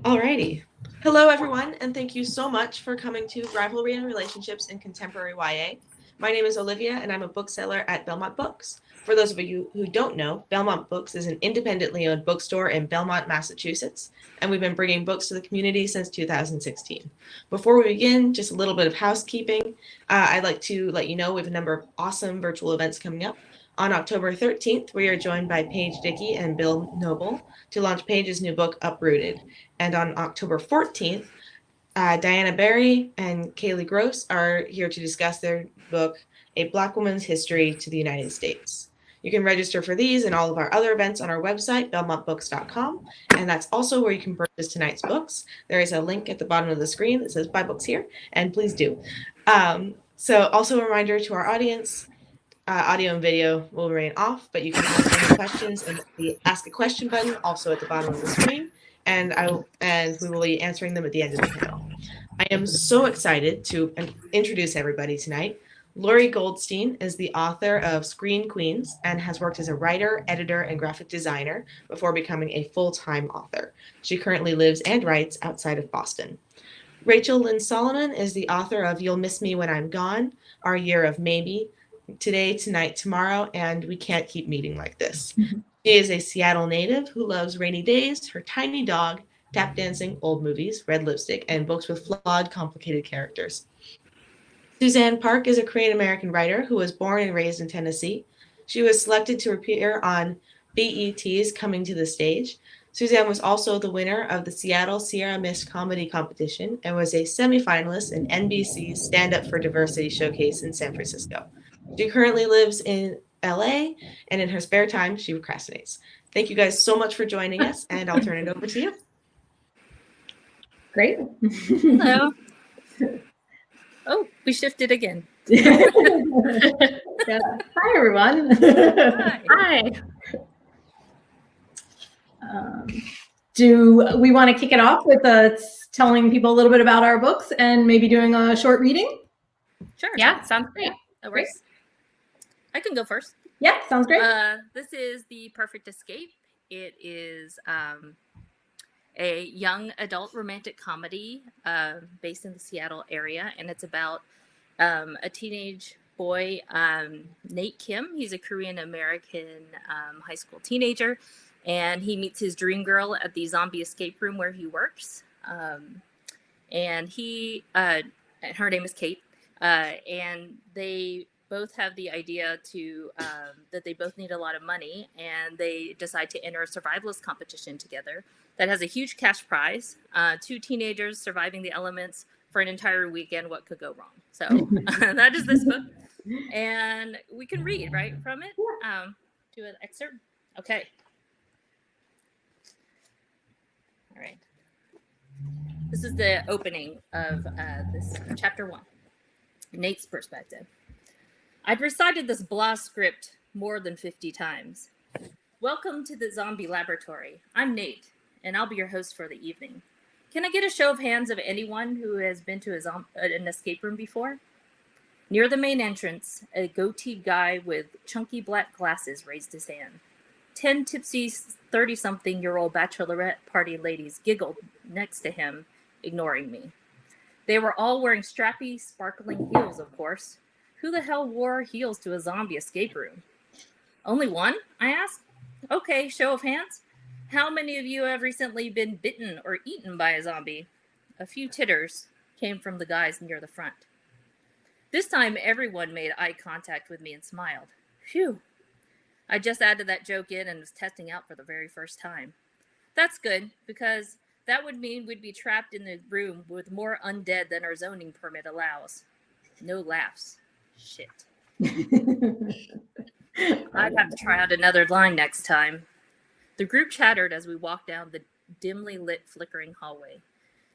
Alrighty. Hello, everyone, and thank you so much for coming to Rivalry Relationships in Contemporary YA. My name is Olivia, and I'm a bookseller at Belmont Books. For those of you who don't know, Belmont Books is an independently owned bookstore in Belmont, Massachusetts, and we've been bringing books to the community since 2016. Before we begin, just a little bit of housekeeping. I'd like to let you know we have a number of awesome virtual events coming up. On October 13th, we are joined by Paige Dickey and Bill Noble to launch Paige's new book, Uprooted. And on October 14th, Diana Berry and Kaylee Gross are here to discuss their book, A Black Woman's History to the United States. You can register for these and all of our other events on our website, belmontbooks.com, and that's also where you can purchase tonight's books. There is a link at the bottom of the screen that says Buy Books Here, and please do. So also a reminder to our audience, audio and video will remain off, but you can ask any questions in the Ask a Question button, also at the bottom of the screen, and we will be answering them at the end of the panel. I am so excited to introduce everybody tonight. Lori Goldstein is the author of Screen Queens and has worked as a writer, editor, and graphic designer before becoming a full-time author. She currently lives and writes outside of Boston. Rachel Lynn Solomon is the author of You'll Miss Me When I'm Gone, Our Year of Maybe, Today, Tonight, Tomorrow, and We Can't Keep Meeting Like This. She is a Seattle native who loves rainy days, her tiny dog, tap dancing, old movies, red lipstick, and books with flawed, complicated characters. Suzanne Park is a Korean American writer who was born and raised in Tennessee. She was selected to appear on BET's Coming to the Stage. Suzanne was also the winner of the Seattle Sierra Mist Comedy Competition and was a semifinalist in NBC's Stand Up for Diversity Showcase in San Francisco. She currently lives in LA, and in her spare time, she procrastinates. Thank you guys so much for joining us, and I'll turn it over to you. Great. Hello. Oh, we shifted again. Yeah. Hi, everyone. Hi. Do we want to kick it off with telling people a little bit about our books and maybe doing a short reading? Sure. Yeah, sounds great. No worries. I can go first. Yeah, sounds great. This is The Perfect Escape. It is a young adult romantic comedy based in the Seattle area, and it's about a teenage boy, Nate Kim. He's a Korean American high school teenager, and he meets his dream girl at the zombie escape room where he works. And her name is Kate, and they both have the idea that they both need a lot of money, and they decide to enter a survivalist competition together that has a huge cash prize. 2 teenagers surviving the elements for an entire weekend. What could go wrong? So that is this book, and we can read right from it. Do an excerpt. Okay. All right. This is the opening of this chapter 1. Nate's perspective. I'd recited this blah script more than 50 times. Welcome to the zombie laboratory. I'm Nate, and I'll be your host for the evening. Can I get a show of hands of anyone who has been to an escape room before? Near the main entrance, a goateed guy with chunky black glasses raised his hand. 10 tipsy 30-something-year-old bachelorette party ladies giggled next to him, ignoring me. They were all wearing strappy, sparkling heels, of course. Who the hell wore heels to a zombie escape room? Only one? I asked. Okay, show of hands. How many of you have recently been bitten or eaten by a zombie? A few titters came from the guys near the front. This time, everyone made eye contact with me and smiled. Phew. I just added that joke in and was testing out for the very first time. That's good, because that would mean we'd be trapped in the room with more undead than our zoning permit allows. No laughs. Shit. I'd have to try out another line next time. The group chattered as we walked down the dimly lit, flickering hallway.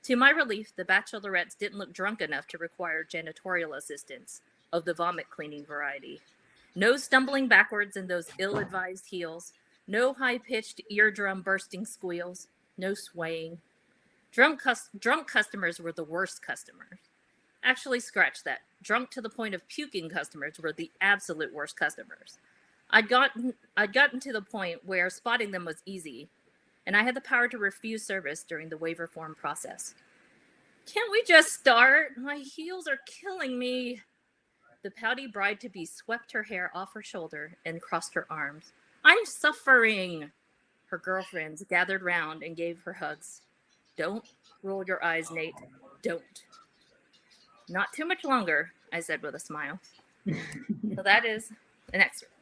To my relief, the bachelorettes didn't look drunk enough to require janitorial assistance of the vomit cleaning variety. No stumbling backwards in those ill-advised heels. No high-pitched, eardrum-bursting squeals. No swaying. Drunk customers were the worst customers. Actually, scratch that. Drunk to the point of puking customers were the absolute worst customers. I'd gotten to the point where spotting them was easy. and I had the power to refuse service during the waiver form process. Can't we just start? My heels are killing me. The pouty bride-to-be swept her hair off her shoulder and crossed her arms. I'm suffering. Her girlfriends gathered round and gave her hugs. Don't roll your eyes, Nate. Don't. Not too much longer, I said with a smile. So that is an excerpt.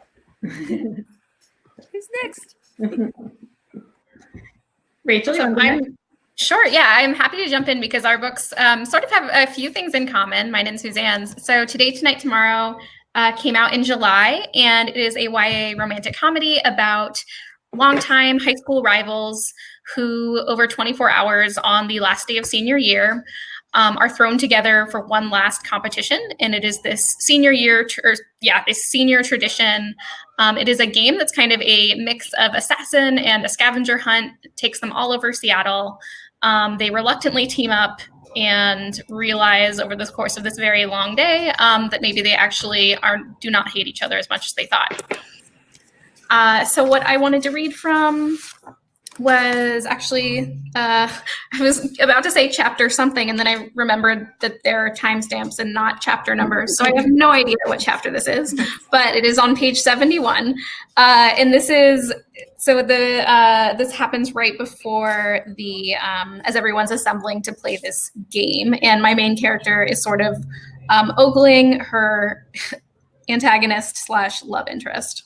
Who's next? Rachel, you So want to go next? Sure. Yeah, I'm happy to jump in because our books sort of have a few things in common, mine and Suzanne's. So Today, Tonight, Tomorrow came out in July, and it is a YA romantic comedy about longtime high school rivals who, over 24 hours on the last day of senior year, are thrown together for one last competition. And it is this senior year, this senior tradition. It is a game that's kind of a mix of assassin and a scavenger hunt. It takes them all over Seattle. They reluctantly team up and realize over the course of this very long day that maybe they actually do not hate each other as much as they thought. So what I wanted to read from was actually, I was about to say chapter something, and then I remembered that there are timestamps and not chapter numbers. So I have no idea what chapter this is, but it is on page 71. And this is, this happens right before as everyone's assembling to play this game. And my main character is sort of ogling her antagonist / love interest.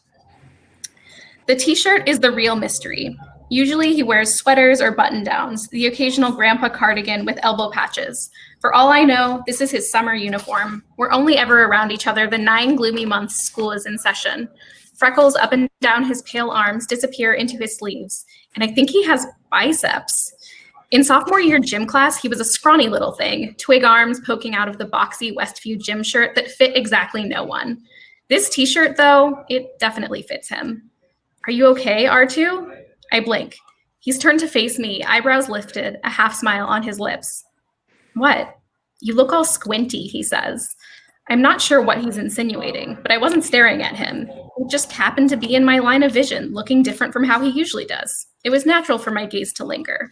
The t-shirt is the real mystery. Usually he wears sweaters or button-downs, the occasional grandpa cardigan with elbow patches. For all I know, this is his summer uniform. We're only ever around each other the 9 gloomy months school is in session. Freckles up and down his pale arms disappear into his sleeves, and I think he has biceps. In sophomore year gym class, he was a scrawny little thing, twig arms poking out of the boxy Westview gym shirt that fit exactly no one. This t-shirt, though, it definitely fits him. Are you okay, R2? I blink. He's turned to face me, eyebrows lifted, a half smile on his lips. What? You look all squinty, he says. I'm not sure what he's insinuating, but I wasn't staring at him. He just happened to be in my line of vision, looking different from how he usually does. It was natural for my gaze to linger.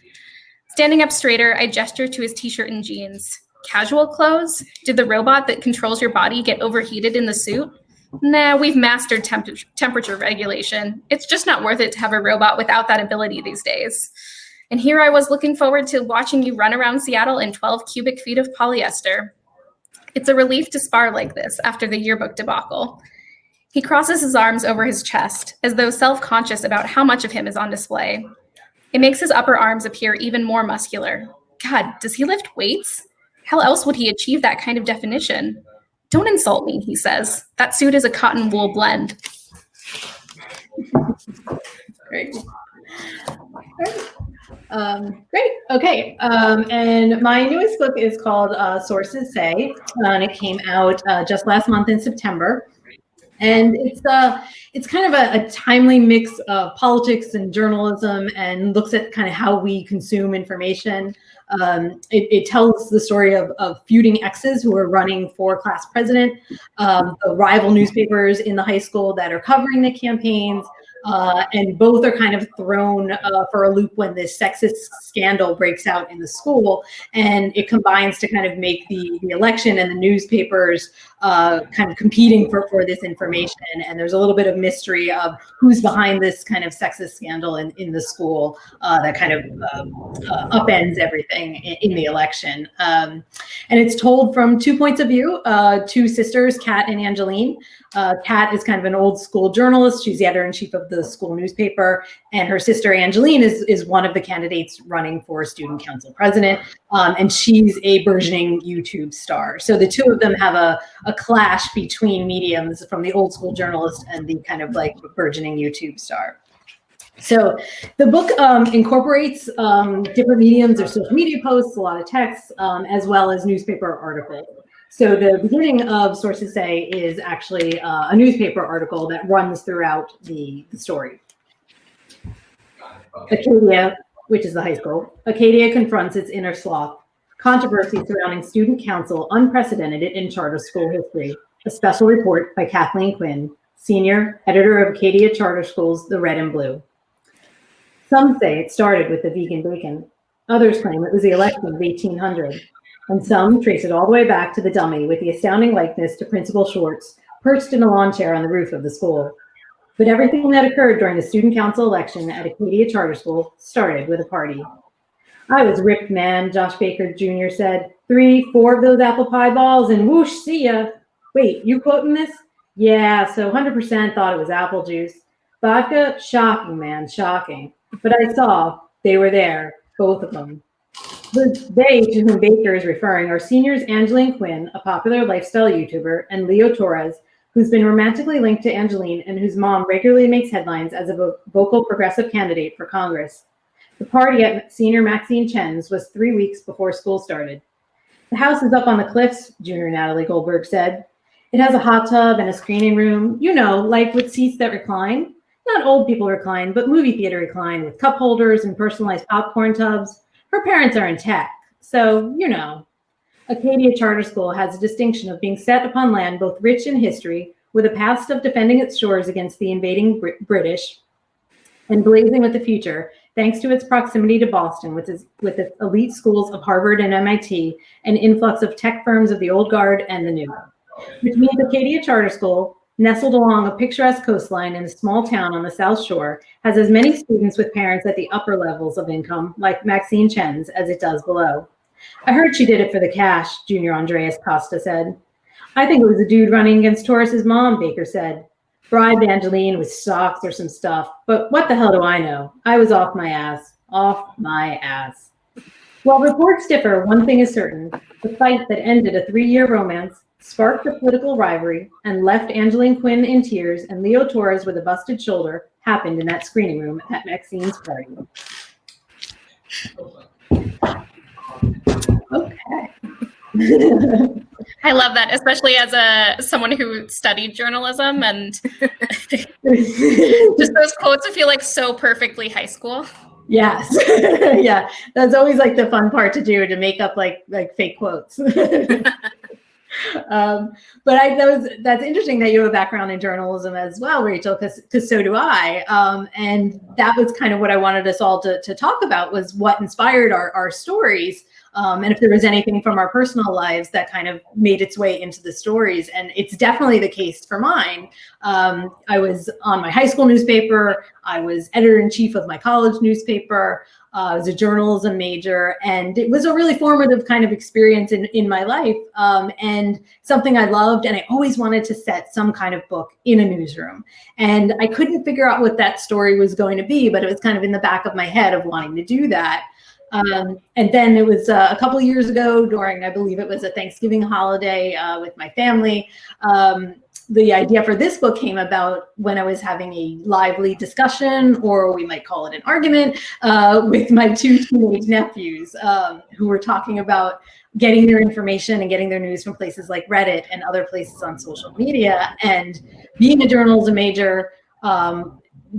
Standing up straighter, I gesture to his t-shirt and jeans. Casual clothes? Did the robot that controls your body get overheated in the suit? Nah, we've mastered temperature regulation. It's just not worth it to have a robot without that ability these days. And here I was looking forward to watching you run around Seattle in 12 cubic feet of polyester. It's a relief to spar like this after the yearbook debacle. He crosses his arms over his chest, as though self-conscious about how much of him is on display. It makes his upper arms appear even more muscular. God, does he lift weights? How else would he achieve that kind of definition? Don't insult me, he says. That suit is a cotton wool blend. Great. Great. Okay. And my newest book is called Sources Say, and it came out just last month in September. And it's kind of a timely mix of politics and journalism, and looks at kind of how we consume information. It tells the story of feuding exes who are running for class president, the rival newspapers in the high school that are covering the campaigns, and both are kind of thrown for a loop when this sexist scandal breaks out in the school, and it combines to kind of make the election and the newspapers kind of competing for this information. And there's a little bit of mystery of who's behind this kind of sexist scandal in the school that kind of upends everything in the election. And it's told from 2 points of view, 2 sisters, Kat and Angeline. Kat is kind of an old school journalist. She's the editor-in-chief of the school newspaper, and her sister Angeline is one of the candidates running for student council president, and she's a burgeoning YouTube star. So the two of them have a clash between mediums, from the old school journalist and the kind of like burgeoning YouTube star. So the book incorporates different mediums. There's social media posts, a lot of text, as well as newspaper articles. So the beginning of Sources Say is actually a newspaper article that runs throughout the story. Acadia, which is the high school, Acadia confronts its inner sloth. Controversy surrounding student council unprecedented in charter school history. A special report by Kathleen Quinn, senior editor of Acadia Charter Schools, The Red and Blue. Some say it started with the vegan bacon. Others claim it was the election of 1800. And some trace it all the way back to the dummy with the astounding likeness to Principal Schwartz, perched in a lawn chair on the roof of the school. But everything that occurred during the student council election at Acadia Charter School started with a party. I was ripped, man, Josh Baker Jr. said. 3, 4 of those apple pie balls and whoosh, see ya. Wait, you quoting this? Yeah, so 100% thought it was apple juice. Vodka? Shocking, man, shocking. But I saw they were there, both of them. The they to whom Baker is referring are seniors Angeline Quinn, a popular lifestyle YouTuber, and Leo Torres, who's been romantically linked to Angeline and whose mom regularly makes headlines as a vocal progressive candidate for Congress. The party at Senior Maxine Chen's was 3 weeks before school started. The house is up on the cliffs, Junior Natalie Goldberg said. It has a hot tub and a screening room, you know, like with seats that recline. Not old people recline, but movie theater recline with cup holders and personalized popcorn tubs. Her parents are in tech, so, you know. Acadia Charter School has a distinction of being set upon land both rich in history, with a past of defending its shores against the invading British, and blazing with the future, thanks to its proximity to Boston with its elite schools of Harvard and MIT, and influx of tech firms of the old guard and the new. Which means Acadia Charter School, nestled along a picturesque coastline in a small town on the South Shore, has as many students with parents at the upper levels of income, like Maxine Chen's, as it does below. I heard she did it for the cash, Junior Andreas Costa said. I think it was a dude running against Taurus's mom, Baker said. Bribed Angeline with socks or some stuff, but what the hell do I know? I was off my ass. Off my ass. While reports differ, one thing is certain. The fight that ended a 3-year romance, sparked a political rivalry, and left Angeline Quinn in tears and Leo Torres with a busted shoulder happened in that screening room at Maxine's party. Okay. I love that, especially as someone who studied journalism, and just those quotes feel like so perfectly high school. Yes. Yeah. That's always like the fun part to do, to make up like fake quotes. But that's interesting that you have a background in journalism as well, Rachel, because so do I. And that was kind of what I wanted us all to talk about, was what inspired our stories. And if there was anything from our personal lives that kind of made its way into the stories. And it's definitely the case for mine. I was on my high school newspaper. I was editor-in-chief of my college newspaper. I was a journalism major, and it was a really formative kind of experience in my life, and something I loved. And I always wanted to set some kind of book in a newsroom. And I couldn't figure out what that story was going to be, but it was kind of in the back of my head of wanting to do that. And then it was a couple of years ago during, I believe it was a Thanksgiving holiday with my family. The idea for this book came about when I was having a lively discussion, or we might call it an argument, with my 2 teenage nephews who were talking about getting their information and getting their news from places like Reddit and other places on social media. And being a journalism major,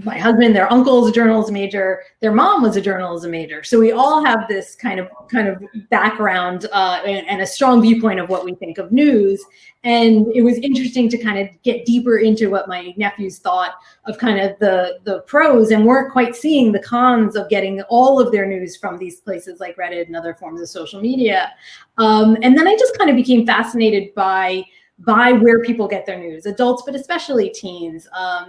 my husband, their uncle is a journalism major, their mom was a journalism major. So we all have this kind of background and a strong viewpoint of what we think of news. And it was interesting to kind of get deeper into what my nephews thought of kind of the pros, and weren't quite seeing the cons of getting all of their news from these places like Reddit and other forms of social media. And then I just kind of became fascinated by where people get their news, adults, but especially teens,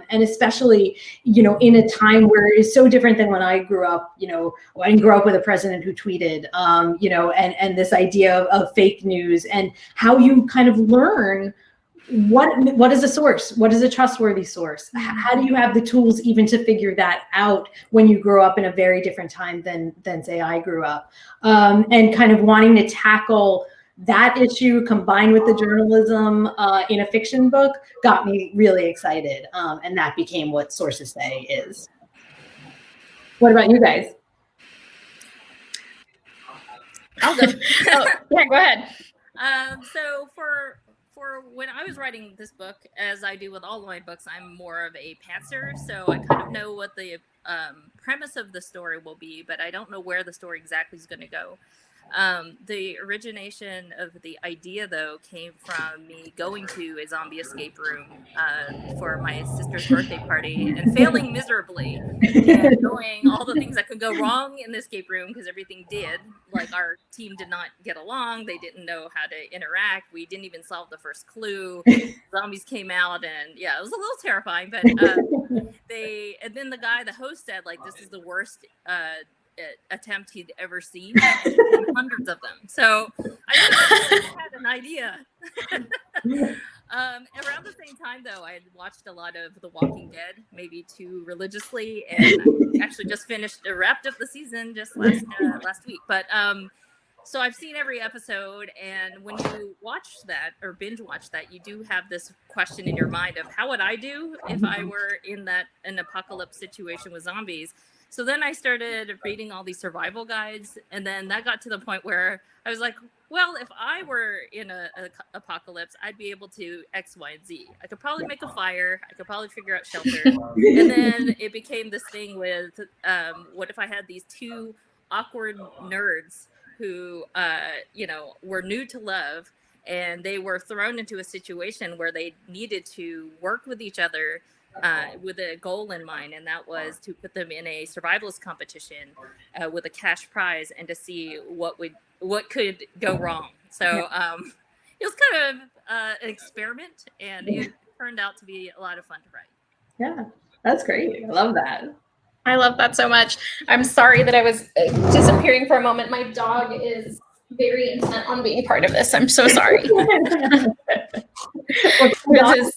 and especially, in a time where it's so different than when I grew up. I didn't grow up with a president who tweeted, and this idea of fake news, and how you kind of learn what is a source, what is a trustworthy source, how do you have the tools even to figure that out when you grow up in a very different time than say I grew up, and kind of wanting to tackle that issue combined with the journalism in a fiction book got me really excited. And that became what Sources Say is. What about you guys? I'll go. Yeah, go ahead. So for when I was writing this book, as I do with all of my books, I'm more of a pantser. So I kind of know what the premise of the story will be, but I don't know where the story exactly is going to go. The origination of the idea, though, came from me going to a zombie escape room for my sister's birthday party and failing miserably, and knowing all the things that could go wrong in the escape room, because everything did. Like, our team did not get along. They didn't know how to interact. We didn't even solve the first clue. Zombies came out, and yeah, it was a little terrifying. But and then the host said, like, this is the worst attempt he'd ever seen, and hundreds of them. So I had an idea. Around the same time, though, I had watched a lot of The Walking Dead, maybe too religiously, and I actually just wrapped up the season just last week. But so I've seen every episode, and when you watch that or binge watch that, you do have this question in your mind of how would I do if I were in an apocalypse situation with zombies. So then I started reading all these survival guides, and then that got to the point where I was like, well, if I were in a apocalypse, I'd be able to X, Y, and Z. I could probably make a fire. I could probably figure out shelter. And then it became this thing with, what if I had these two awkward nerds who, were new to love, and they were thrown into a situation where they needed to work with each other with a goal in mind, and that was to put them in a survivalist competition with a cash prize, and to see what could go wrong. So it was kind of an experiment, and it turned out to be a lot of fun to write. Yeah, that's great. I love that. I love that so much. I'm sorry that I was disappearing for a moment. My dog is very intent on being part of this. I'm so sorry. This is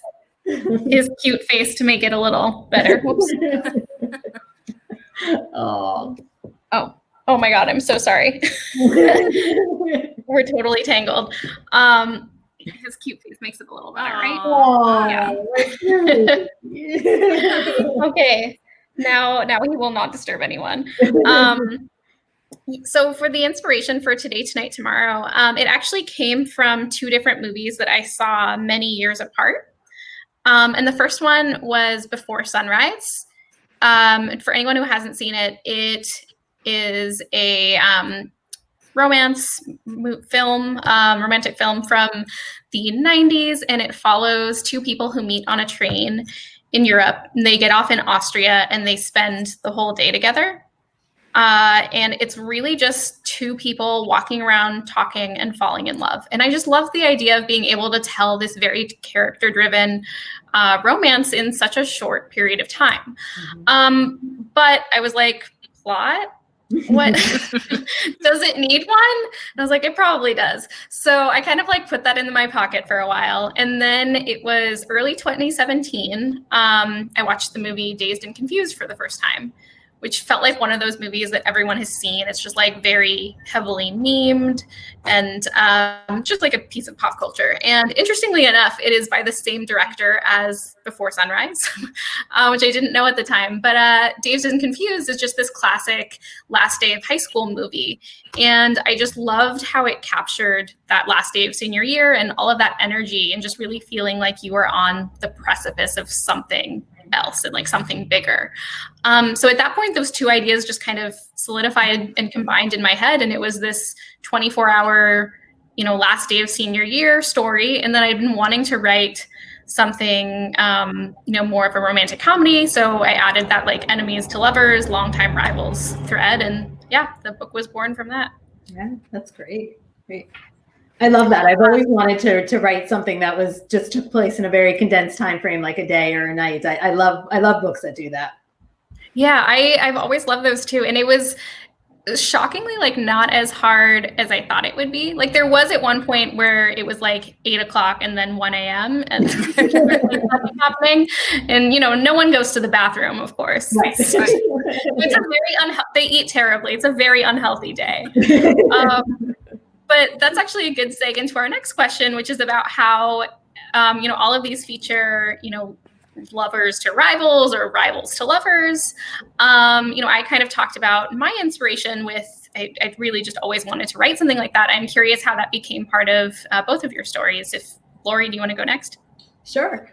his cute face to make it a little better. Whoops. Oh my God, I'm so sorry. We're totally tangled. His cute face makes it a little better, right? Yeah. Okay. Now he will not disturb anyone. So for the inspiration for Today, Tonight, Tomorrow, it actually came from two different movies that I saw many years apart. And the first one was Before Sunrise. For anyone who hasn't seen it, it is a romantic film from the 90s, and it follows two people who meet on a train in Europe. And they get off in Austria, and they spend the whole day together. And it's really just two people walking around, talking, and falling in love. And I just love the idea of being able to tell this very character-driven romance in such a short period of time. Mm-hmm. But I was like, plot? What? Does it need one? And I was like, it probably does. So I kind of like put that in my pocket for a while. And then it was early 2017. I watched the movie Dazed and Confused for the first time, which felt like one of those movies that everyone has seen. It's just like very heavily memed and just like a piece of pop culture. And interestingly enough, it is by the same director as Before Sunrise, which I didn't know at the time. But Dazed and Confused is just this classic last day of high school movie. And I just loved how it captured that last day of senior year and all of that energy, and just really feeling like you were on the precipice of something else and like something bigger. So at that point, those two ideas just kind of solidified and combined in my head. And it was this 24-hour, last day of senior year story. And then I'd been wanting to write something, more of a romantic comedy. So I added that like enemies to lovers, longtime rivals thread. And yeah, the book was born from that. Yeah, that's great. Great. I love that. I've always wanted to write something that was just took place in a very condensed time frame, like a day or a night. I love books that do that. Yeah, I've always loved those too. And it was shockingly like not as hard as I thought it would be. Like there was at one point where it was like 8:00 and then 1 a.m. and there's nothing happening. And no one goes to the bathroom, of course. Right. It's a very they eat terribly. It's a very unhealthy day. But that's actually a good segue into our next question, which is about how, all of these feature, lovers to rivals or rivals to lovers. I kind of talked about my inspiration with, I really just always wanted to write something like that. I'm curious how that became part of both of your stories. Lori, do you want to go next? Sure.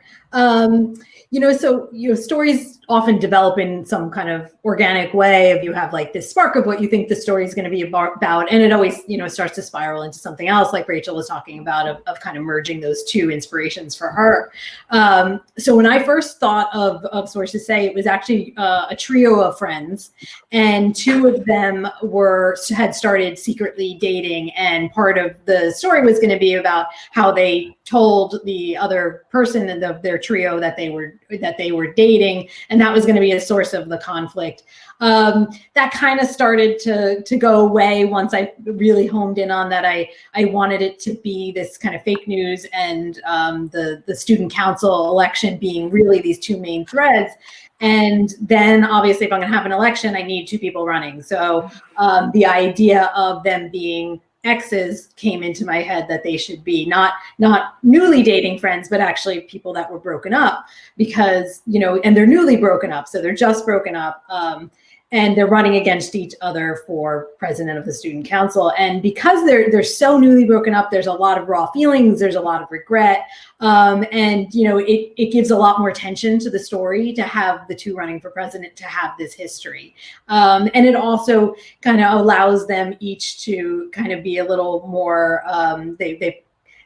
Stories often develop in some kind of organic way of you have like this spark of what you think the story is going to be about. And it always, starts to spiral into something else, like Rachel was talking about, of kind of merging those two inspirations for her. So when I first thought of Sources Say, it was actually a trio of friends, and two of them had started secretly dating. And part of the story was going to be about how they told the other person in their trio that they were dating, and that was going to be a source of the conflict. That kind of started to go away once I really homed in on that. I wanted it to be this kind of fake news and the student council election being really these two main threads. And then obviously if I'm going to have an election, I need two people running. So the idea of them being exes came into my head, that they should be not newly dating friends, but actually people that were broken up, because, and they're newly broken up. So they're just broken up. And they're running against each other for president of the student council. And because they're so newly broken up, there's a lot of raw feelings. There's a lot of regret. It gives a lot more tension to the story to have the two running for president, to have this history. And it also kind of allows them each to kind of be a little more,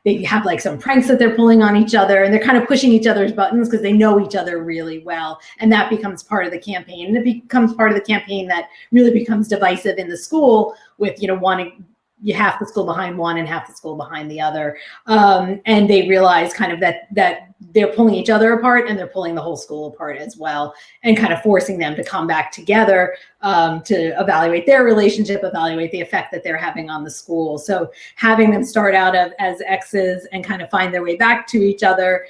they have like some pranks that they're pulling on each other, and they're kind of pushing each other's buttons because they know each other really well. And that becomes part of the campaign. And it becomes part of the campaign that really becomes divisive in the school with, wanting you half the school behind one and half the school behind the other. And they realize kind of that they're pulling each other apart, and they're pulling the whole school apart as well, and kind of forcing them to come back together to evaluate their relationship, evaluate the effect that they're having on the school. So having them start out as exes and kind of find their way back to each other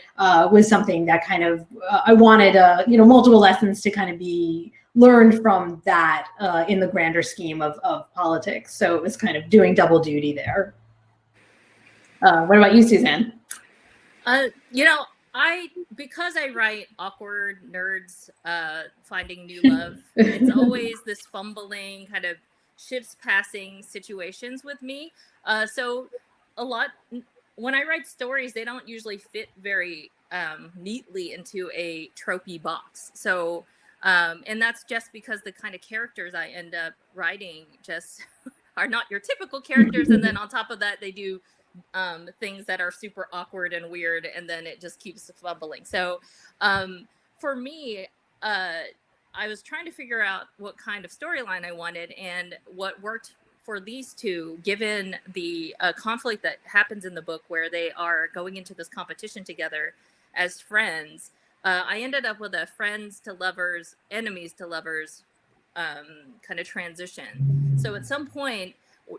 was something that kind of, I wanted, multiple lessons to kind of be learned from that in the grander scheme of politics. So it was kind of doing double duty there. What about you, Suzanne? Because I write awkward nerds finding new love, it's always this fumbling kind of ships passing situations with me. So a lot, when I write stories, they don't usually fit very neatly into a tropey box. So and that's just because the kind of characters I end up writing just are not your typical characters. And then on top of that, they do things that are super awkward and weird, and then it just keeps fumbling. So for me, I was trying to figure out what kind of storyline I wanted, and what worked for these two, given the conflict that happens in the book where they are going into this competition together as friends. I ended up with a friends to lovers, enemies to lovers kind of transition. So at some point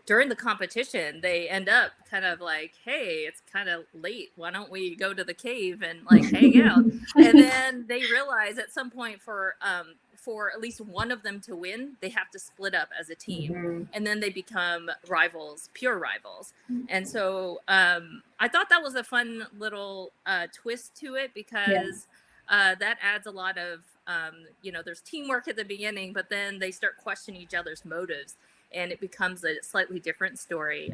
during the competition, they end up kind of like, hey, it's kind of late. Why don't we go to the cave and like hang out? And then they realize at some point for at least one of them to win, they have to split up as a team. Mm-hmm. And then they become rivals, pure rivals. And so I thought that was a fun little twist to it, because that adds a lot of, there's teamwork at the beginning, but then they start questioning each other's motives, and it becomes a slightly different story.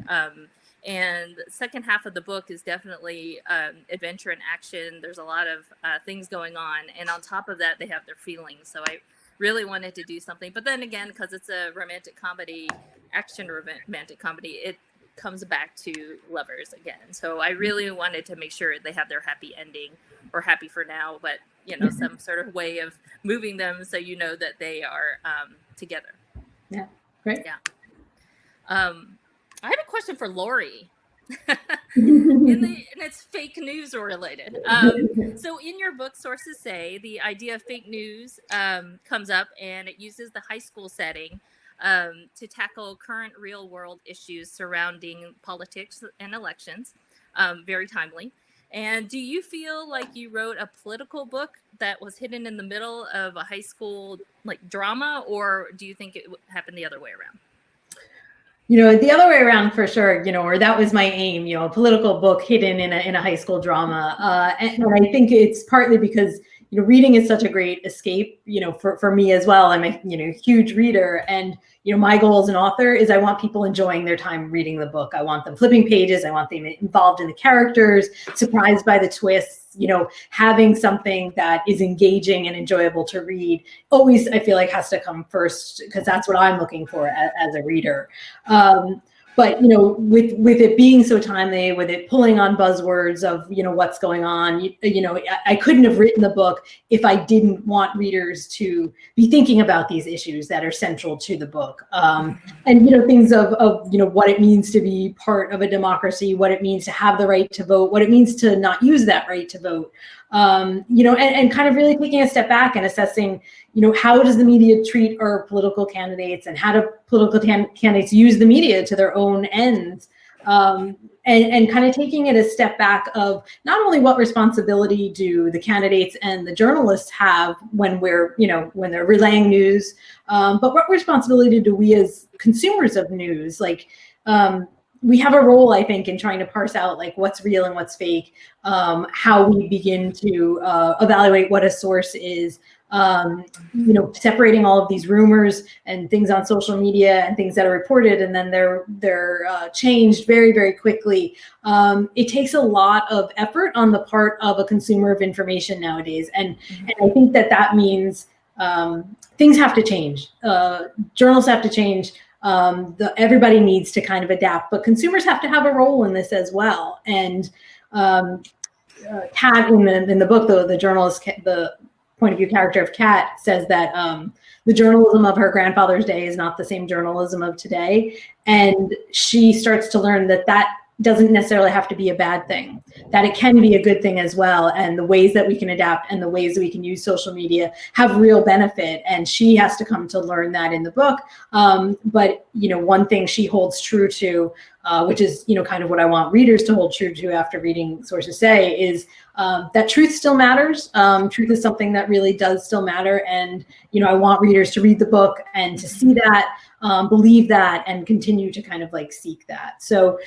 And the second half of the book is definitely adventure and action. There's a lot of things going on. And on top of that, they have their feelings. So I really wanted to do something. But then again, because it's a romantic comedy, action romantic comedy, it comes back to lovers again. So I really wanted to make sure they have their happy ending, or happy for now, but, some sort of way of moving them so that they are together. Yeah. Great. Yeah. I have a question for Lori. And it's fake news related. So in your book, Sources Say, the idea of fake news comes up, and it uses the high school setting to tackle current real world issues surrounding politics and elections. Very timely. And do you feel like you wrote a political book that was hidden in the middle of a high school drama, or do you think it happened the other way around? The other way around for sure, or that was my aim, a political book hidden in a high school drama. And I think it's partly because, reading is such a great escape, for me as well. I'm a, huge reader, and, my goal as an author is I want people enjoying their time reading the book. I want them flipping pages. I want them involved in the characters, surprised by the twists, having something that is engaging and enjoyable to read always, I feel like, has to come first, because that's what I'm looking for as a reader. But, with it being so timely, with it pulling on buzzwords of, what's going on, I couldn't have written the book if I didn't want readers to be thinking about these issues that are central to the book. And, things of what it means to be part of a democracy, what it means to have the right to vote, what it means to not use that right to vote. And kind of really taking a step back and assessing, how does the media treat our political candidates, and how do political candidates use the media to their own ends? And kind of taking it a step back of not only what responsibility do the candidates and the journalists have when when they're relaying news, but what responsibility do we as consumers of news? We have a role, I think, in trying to parse out what's real and what's fake, how we begin to evaluate what a source is, separating all of these rumors and things on social media and things that are reported and then they're changed very, very quickly. It takes a lot of effort on the part of a consumer of information nowadays, and I think that means things have to change. Journals have to change. Everybody needs to kind of adapt, but consumers have to have a role in this as well. And Kat in the book, the journalist, the point of view character of Kat, says that the journalism of her grandfather's day is not the same journalism of today, and she starts to learn that doesn't necessarily have to be a bad thing, that it can be a good thing as well. And the ways that we can adapt and the ways that we can use social media have real benefit. And she has to come to learn that in the book. But, one thing she holds true to, which is, kind of what I want readers to hold true to after reading Sources Say, is that truth still matters. Truth is something that really does still matter. And, I want readers to read the book and to see that, believe that, and continue to kind of seek that. So,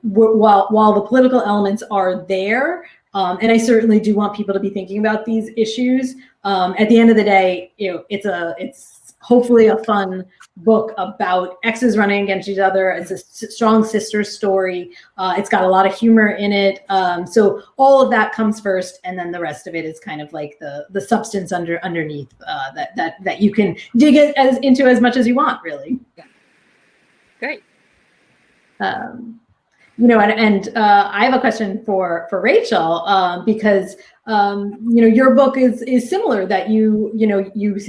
while the political elements are there, and I certainly do want people to be thinking about these issues, at the end of the day, it's hopefully a fun book about exes running against each other. It's a strong sister story. It's got a lot of humor in it. So all of that comes first, and then the rest of it is kind of like the substance underneath that you can dig into as much as you want, really. Yeah. Great. I have a question for Rachel, because your book is similar, that you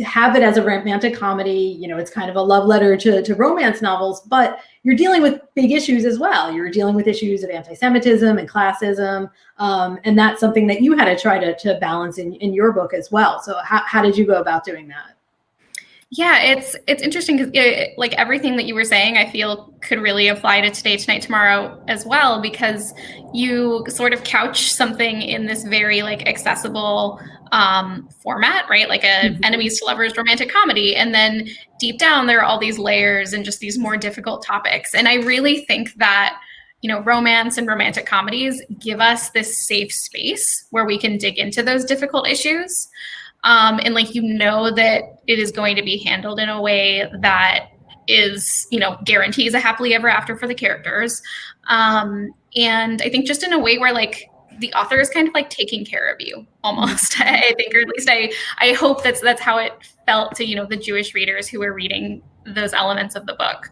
have it as a romantic comedy. It's kind of a love letter to romance novels, but you're dealing with big issues as well. You're dealing with issues of anti-Semitism and classism, and that's something that you had to try to balance in your book as well. So how did you go about doing that? Yeah, it's interesting because like everything that you were saying, I feel could really apply to Today, Tonight, Tomorrow as well, because you sort of couch something in this very accessible format, right? Like a enemies to lovers romantic comedy. And then deep down, there are all these layers and just these more difficult topics. And I really think that, romance and romantic comedies give us this safe space where we can dig into those difficult issues. And that it is going to be handled in a way that is, guarantees a happily ever after for the characters. And I think just in a way where the author is kind of taking care of you almost, I think, or at least I hope that's how it felt to, the Jewish readers who were reading those elements of the book,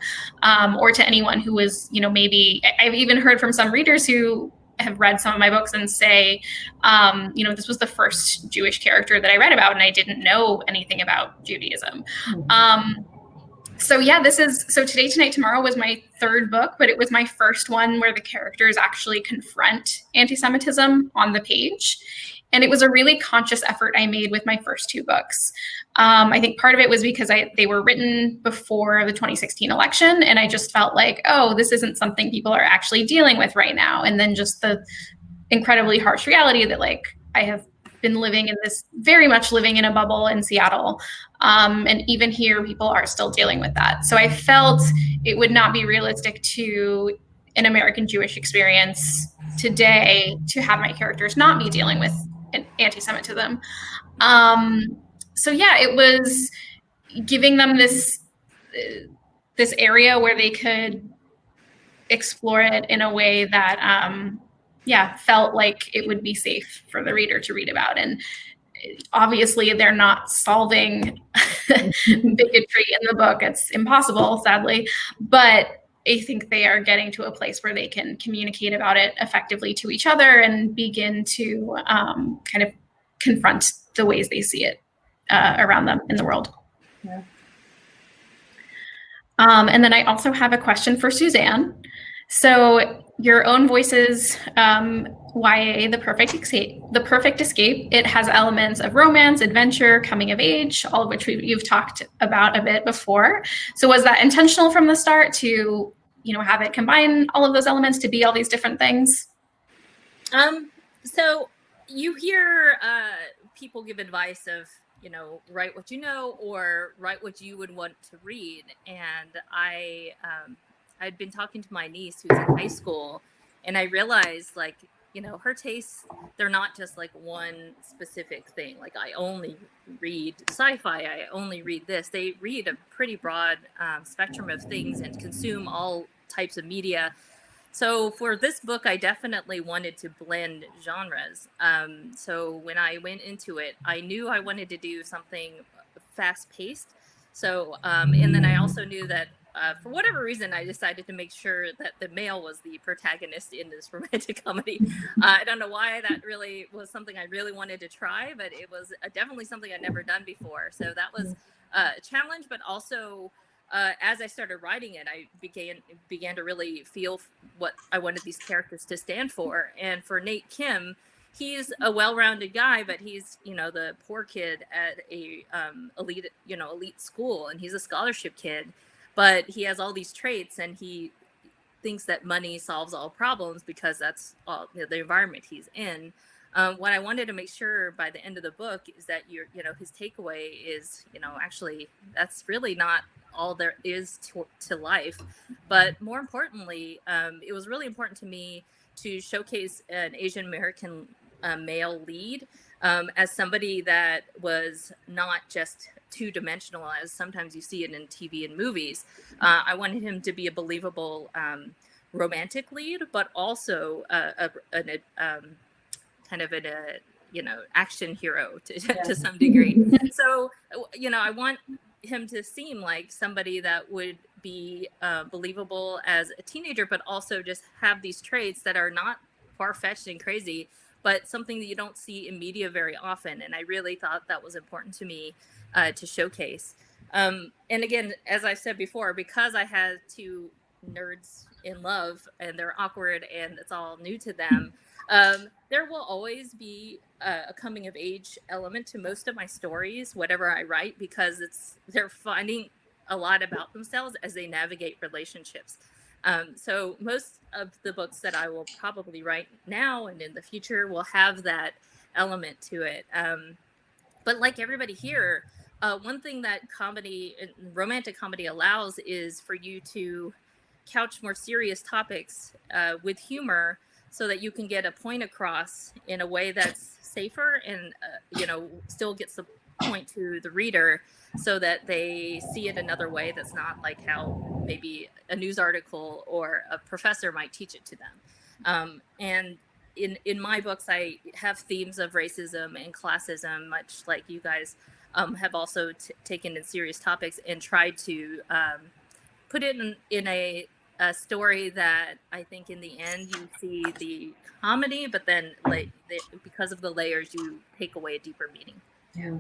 or to anyone who was, maybe I've even heard from some readers who have read some of my books and say, this was the first Jewish character that I read about, and I didn't know anything about Judaism. So Today, Tonight, Tomorrow was my third book, but it was my first one where the characters actually confront anti-Semitism on the page. And it was a really conscious effort I made with my first two books. I think part of it was because they were written before the 2016 election, and I just felt like, oh, this isn't something people are actually dealing with right now. And then just the incredibly harsh reality that I have been very much living in a bubble in Seattle. And even here, people are still dealing with that. So I felt it would not be realistic to an American Jewish experience today to have my characters not be dealing with anti-Semitism. So yeah, it was giving them this area where they could explore it in a way that felt like it would be safe for the reader to read about. And obviously they're not solving bigotry in the book. It's impossible, sadly, but I think they are getting to a place where they can communicate about it effectively to each other and begin to kind of confront the ways they see it around them in the world. Yeah. And then I also have a question for Suzanne. So your own voices, YA, The Perfect Escape, it has elements of romance, adventure, coming of age, all of which you've talked about a bit before. So was that intentional from the start to, have it combine all of those elements to be all these different things? So you hear people give advice of, write what you know or write what you would want to read. And I'd been talking to my niece who's in high school, and I realized her tastes, they're not just like one specific thing. Like I only read sci-fi, I only read this. They read a pretty broad spectrum of things and consume all types of media. So for this book, I definitely wanted to blend genres. So when I went into it, I knew I wanted to do something fast-paced. So, and then I also knew that for whatever reason, I decided to make sure that the male was the protagonist in this romantic comedy. I don't know why that really was something I really wanted to try, but it was definitely something I'd never done before. So that was a challenge, but also as I started writing it, I began to really feel what I wanted these characters to stand for. And for Nate Kim, he's a well-rounded guy, but he's, the poor kid at a elite school, and he's a scholarship kid. But he has all these traits, and he thinks that money solves all problems because that's all the environment he's in. What I wanted to make sure by the end of the book is that his takeaway is, actually that's really not all there is to life. But more importantly, it was really important to me to showcase an Asian American male lead as somebody that was not just two-dimensional as sometimes you see it in TV and movies. I wanted him to be a believable romantic lead, but also kind of an action hero to some degree. So I want him to seem like somebody that would be believable as a teenager, but also just have these traits that are not far-fetched and crazy, but something that you don't see in media very often. And I really thought that was important to me to showcase. And again, as I said before, because I had two nerds in love and they're awkward and it's all new to them, there will always be a coming of age element to most of my stories, whatever I write, because they're finding a lot about themselves as they navigate relationships. So most of the books that I will probably write now and in the future will have that element to it. But like everybody here, one thing that romantic comedy allows is for you to couch more serious topics with humor so that you can get a point across in a way that's safer and, still gets the point to the reader so that they see it another way that's not like how maybe a news article or a professor might teach it to them. And in my books, I have themes of racism and classism, much like you guys have also taken in serious topics and tried to put it in a story that I think in the end you see the comedy, but then because of the layers, you take away a deeper meaning. Yeah.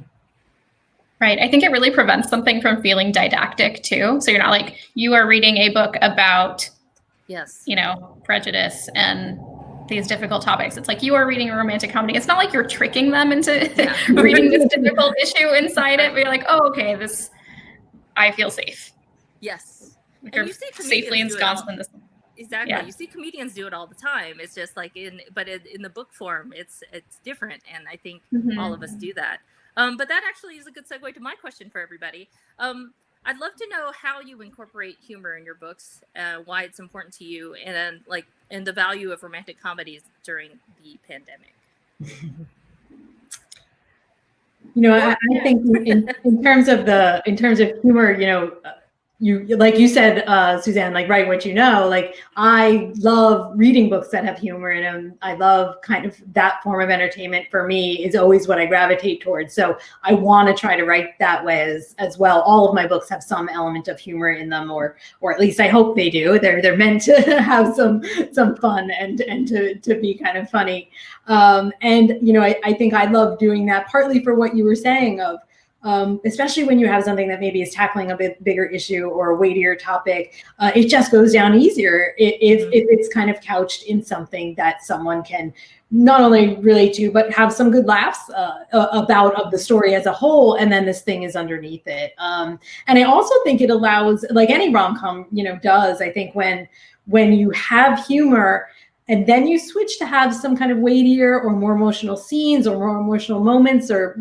Right. I think it really prevents something from feeling didactic too. So you're not like, you are reading a book about, prejudice and these difficult topics. It's like you are reading a romantic comedy. It's not like you're tricking them into reading this difficult issue inside it, but you're like, oh, okay, I feel safe. Yes. Like you're safely ensconced in this. Exactly. Yeah. You see comedians do it all the time. It's just like in the book form, it's different. And I think all of us do that. But that actually is a good segue to my question for everybody. I'd love to know how you incorporate humor in your books, why it's important to you, and the value of romantic comedies during the pandemic. I think in terms of humor, you like you said, Suzanne, like write what you know. Like I love reading books that have humor in them. I love kind of that form of entertainment. For me, is always what I gravitate towards. So I want to try to write that way as well. All of my books have some element of humor in them, or at least I hope they do. They're meant to have some fun and to be kind of funny. I think I love doing that partly for what you were saying of. Especially when you have something that maybe is tackling a bit bigger issue or a weightier topic, it just goes down easier if it's kind of couched in something that someone can not only relate to, but have some good laughs about of the story as a whole. And then this thing is underneath it. And I also think it allows, like any rom-com, does, I think when you have humor, and then you switch to have some kind of weightier or more emotional scenes or more emotional moments or,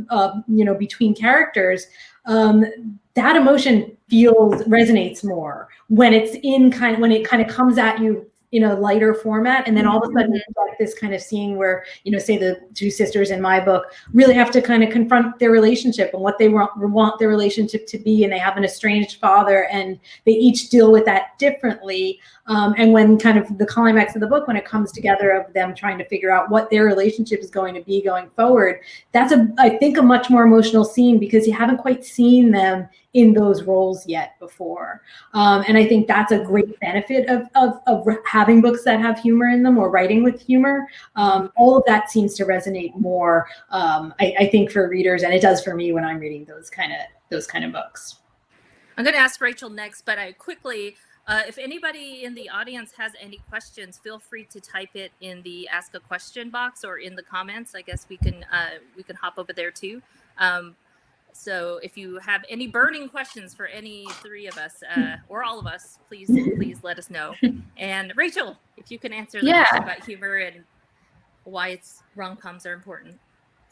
between characters, that emotion resonates more when it's when it kind of comes at you in a lighter format. And then all of a sudden you get this kind of scene where, say the two sisters in my book really have to kind of confront their relationship and what they want their relationship to be. And they have an estranged father and they each deal with that differently. And when kind of the climax of the book, when it comes together of them trying to figure out what their relationship is going to be going forward, that's I think a much more emotional scene because you haven't quite seen them in those roles yet before. And I think that's a great benefit of having books that have humor in them or writing with humor. All of that seems to resonate more, I think, for readers, and it does for me when I'm reading those kind of books. I'm going to ask Rachel next, but I quickly, if anybody in the audience has any questions, feel free to type it in the Ask a Question box or in the comments. I guess we can hop over there too. So if you have any burning questions for any three of us or all of us, please let us know. And Rachel, if you can answer the question about humor and why rom-coms are important.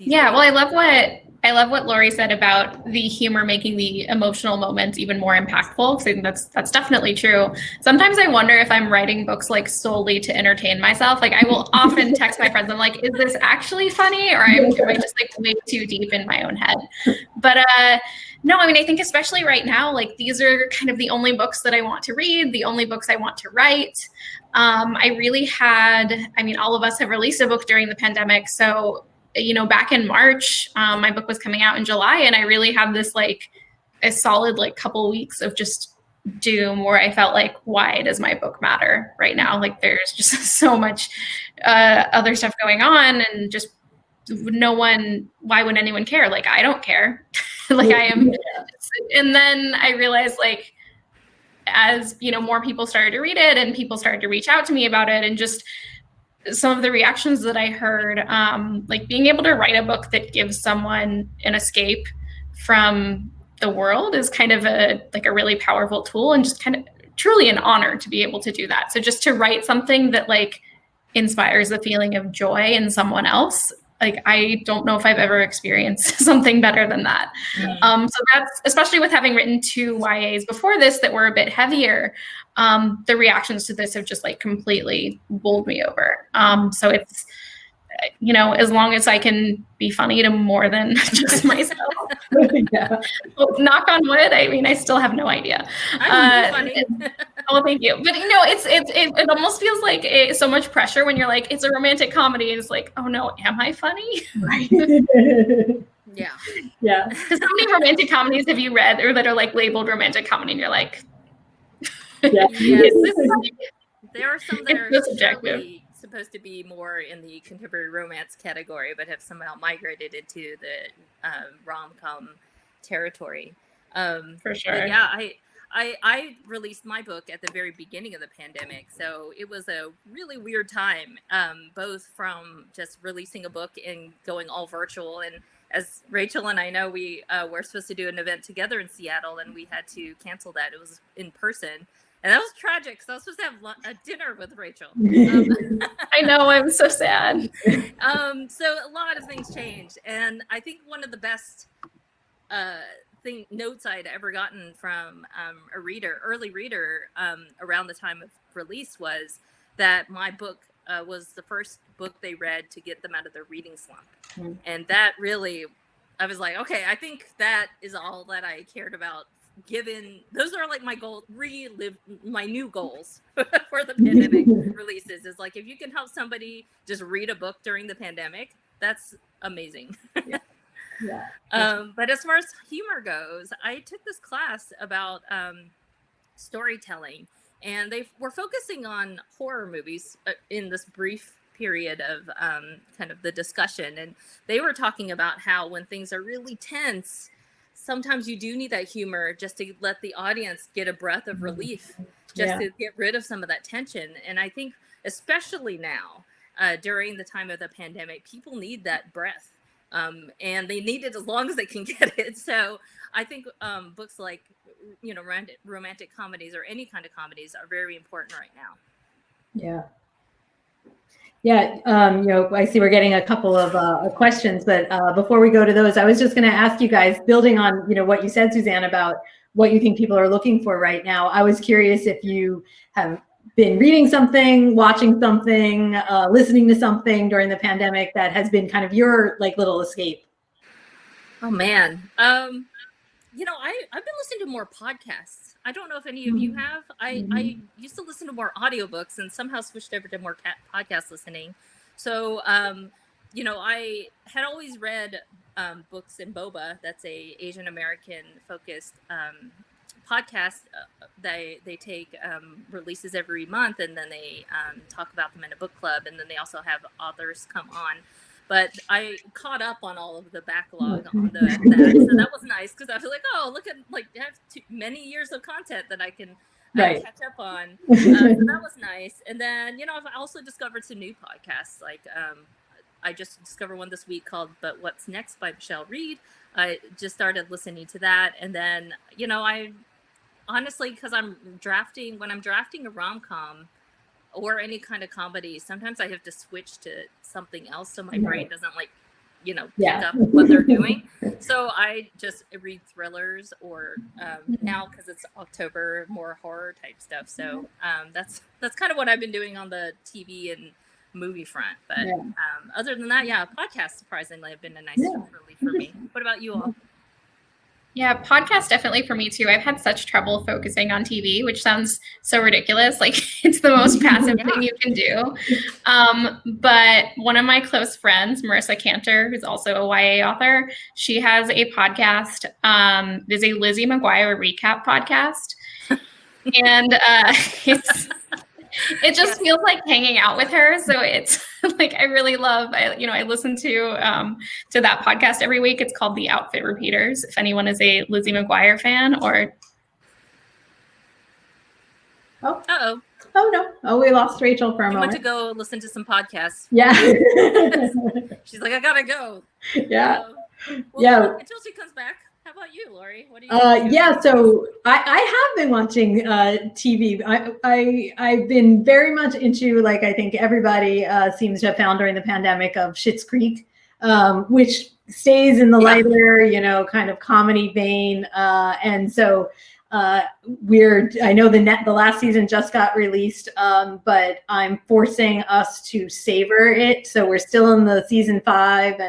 Well, I love what Lori said about the humor making the emotional moments even more impactful. So I think that's definitely true. Sometimes I wonder if I'm writing books like solely to entertain myself. Like I will often text my friends, I'm like, is this actually funny? Or am I just like way too deep in my own head? But no, I mean, I think especially right now, like these are kind of the only books that I want to read, the only books I want to write. All of us have released a book during the pandemic. So back in March, my book was coming out in July, and I really had this like a solid like couple weeks of just doom where I felt like, why does my book matter right now? Like there's just so much other stuff going on, and just why would anyone care? Like I don't care. Like I am. And then I realized like, as more people started to read it and people started to reach out to me about it, and just some of the reactions that I heard, like being able to write a book that gives someone an escape from the world is kind of a really powerful tool, and just kind of truly an honor to be able to do that. So just to write something that like inspires the feeling of joy in someone else, like I don't know if I've ever experienced something better than that. So that's, especially with having written 2 YAs before this that were a bit heavier, the reactions to this have just like completely bowled me over. So it's, as long as I can be funny to more than just myself. Well, knock on wood. I mean, I still have no idea. I'm funny. Oh, thank you. But it almost feels like so much pressure when you're like, it's a romantic comedy, and it's like, oh no, am I funny? Right. Yeah. Because how many romantic comedies have you read or that are like labeled romantic comedy, and you're like, yes. There are some that are supposed to be more in the contemporary romance category, but have somehow migrated into the rom-com territory. For sure. But yeah, I released my book at the very beginning of the pandemic, so it was a really weird time, both from just releasing a book and going all virtual. And as Rachel and I know, we were supposed to do an event together in Seattle, and we had to cancel that. It was in person. And that was tragic, because I was supposed to have a dinner with Rachel. I know, I'm so sad. So a lot of things changed. And I think one of the best notes I'd ever gotten from early reader, around the time of release, was that my book was the first book they read to get them out of their reading slump. And that really I was like, okay, I think that is all that I cared about. Given those are like my goal, relive my new goals for the pandemic releases is like, if you can help somebody just read a book during the pandemic, that's amazing. Yeah. But as far as humor goes, I took this class about storytelling, and they were focusing on horror movies in this brief period of kind of the discussion. And they were talking about how when things are really tense, sometimes you do need that humor just to let the audience get a breath of relief, just to get rid of some of that tension. And I think especially now, during the time of the pandemic, people need that breath. And they need it as long as they can get it. So I think books like, romantic comedies or any kind of comedies are very important right now. Yeah. Yeah, I see we're getting a couple of questions, but before we go to those, I was just going to ask you guys, building on, what you said, Suzanne, about what you think people are looking for right now. I was curious if you have been reading something, watching something, listening to something during the pandemic that has been kind of your like little escape. Oh man. I've been listening to more podcasts. I don't know if any of you have. I used to listen to more audiobooks and somehow switched over to more podcast listening. So, I had always read books in Boba. That's a Asian American focused podcast. They take releases every month, and then they talk about them in a book club, and then they also have authors come on. But I caught up on all of the backlog on that. So that was nice, because I was like, oh, look at, like, I have many years of content that I can catch up on. So that was nice. And then, I've also discovered some new podcasts. Like, I just discovered one this week called But What's Next by Michelle Reed. I just started listening to that. And then, I honestly, because when I'm drafting a rom-com or any kind of comedy, sometimes I have to switch to something else so my brain doesn't pick up what they're doing. So I just read thrillers or now, because it's October, more horror type stuff. So that's kind of what I've been doing on the TV and movie front. But other than that, podcasts surprisingly have been a nice relief for me. What about you all? Yeah, podcast definitely for me too. I've had such trouble focusing on TV, which sounds so ridiculous. Like, it's the most passive thing you can do. But one of my close friends, Marissa Cantor, who's also a YA author, she has a podcast. It is a Lizzie McGuire recap podcast. And it just feels like hanging out with her. So it's like, I really love, I listen to that podcast every week. It's called The Outfit Repeaters. If anyone is a Lizzie McGuire fan or. Oh no. Oh, we lost Rachel for a moment. Went to go listen to some podcasts. Yeah. She's like, I gotta go. Yeah. Until she comes back. How about you, Lori? What do you so I have been watching TV. I've been very much into, like, I think everybody seems to have found during the pandemic, of Schitt's Creek, which stays in the lighter, kind of comedy vein. And so I know the last season just got released, but I'm forcing us to savor it. So we're still in the season 5,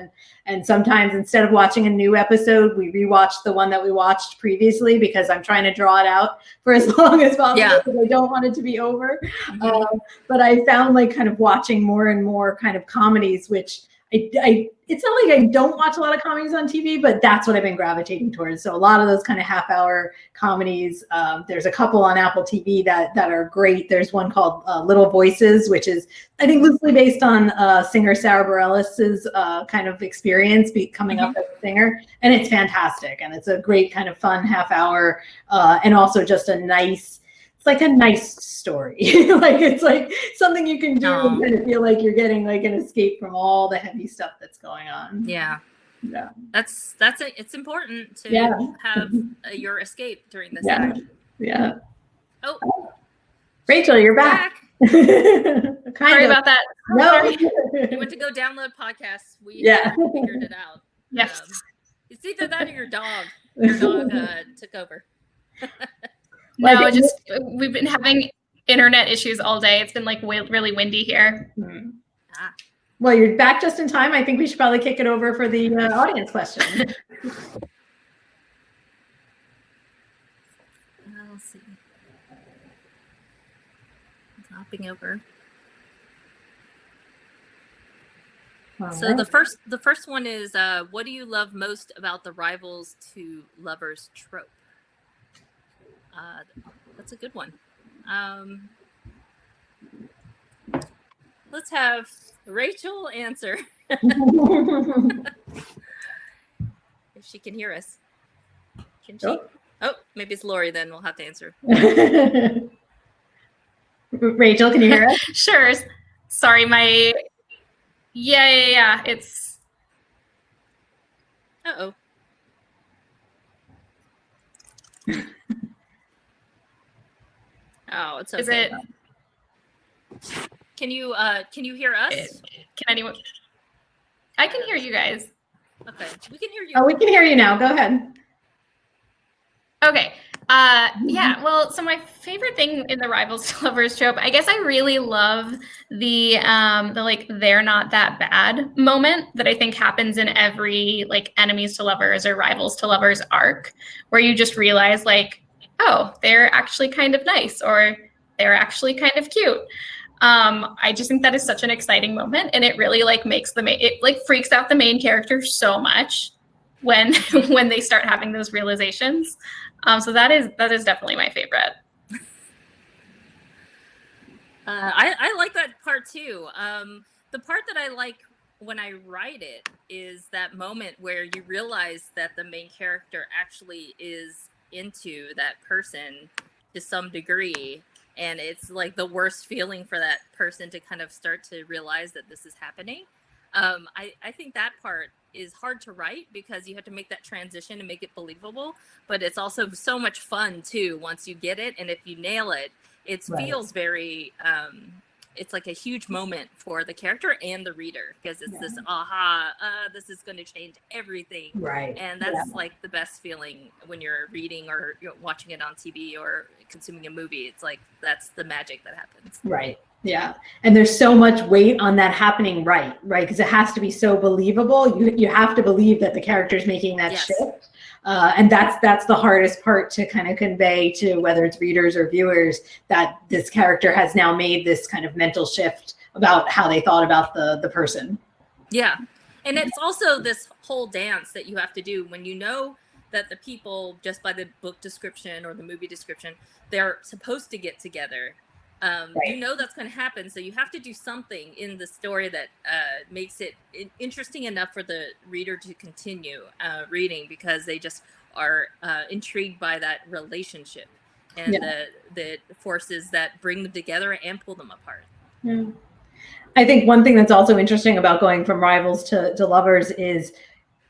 and sometimes instead of watching a new episode, we rewatch the one that we watched previously, because I'm trying to draw it out for as long as possible, because I don't want it to be over. But I found, like, kind of watching more and more kind of comedies, which it's not like I don't watch a lot of comedies on TV, but that's what I've been gravitating towards. So a lot of those kind of half-hour comedies. There's a couple on Apple TV that are great. There's one called Little Voices, which is, I think, loosely based on singer Sarah Bareilles' kind of experience coming up as a singer, and it's fantastic. And it's a great kind of fun half-hour, and also just a nice story. Like, it's like something you can do and kind of feel like you're getting like an escape from all the heavy stuff that's going on. Yeah. That's it. It's important to have your escape during this time. Yeah. Oh, Rachel, you're back. Sorry about that. No. You went to go download podcasts. We figured it out. Yes. It's either that or your dog. Your dog took over. No, we've been having internet issues all day. It's been like really windy here. Well, you're back just in time. I think we should probably kick it over for the audience question. Let's see. It's hopping over. So the first one is, what do you love most about the rivals to lovers trope? That's a good one. Let's have Rachel answer if she can hear us. Can she? Oh, maybe it's Lori. Then we'll have to answer. Rachel, can you hear us? Sure. Sorry, my yeah. It's oh. Oh, it's okay. Is it? Can you hear us? Can anyone? I can hear you guys. Okay, we can hear you. Oh, we can hear you now. Go ahead. Okay. Yeah. Well, so my favorite thing in the rivals to lovers trope, I guess I really love the like they're not that bad moment that I think happens in every like enemies to lovers or rivals to lovers arc, where you just realize like, oh, they're actually kind of nice or they're actually kind of cute. I just think that is such an exciting moment, and it really like makes it like freaks out the main character so much when when they start having those realizations. So that is definitely my favorite. I like that part too. The part that I like when I write it is that moment where you realize that the main character actually is into that person to some degree, and it's like the worst feeling for that person to kind of start to realize that this is happening. I think that part is hard to write because you have to make that transition and make it believable, but it's also so much fun too once you get it, and if you nail it, it feels very it's like a huge moment for the character and the reader, because it's this this is going to change everything, right? And that's like the best feeling when you're reading or you're watching it on TV or consuming a movie. It's like that's the magic that happens, right? Yeah, and there's so much weight on that happening right, because it has to be so believable. You have to believe that the character's making that shift, and that's the hardest part to kind of convey to whether it's readers or viewers, that this character has now made this kind of mental shift about how they thought about the person. Yeah, and it's also this whole dance that you have to do when you know that the people, just by the book description or the movie description, they're supposed to get together. You know that's going to happen, so you have to do something in the story that makes it interesting enough for the reader to continue reading, because they just are intrigued by that relationship and the forces that bring them together and pull them apart. I think one thing that's also interesting about going from rivals to lovers is,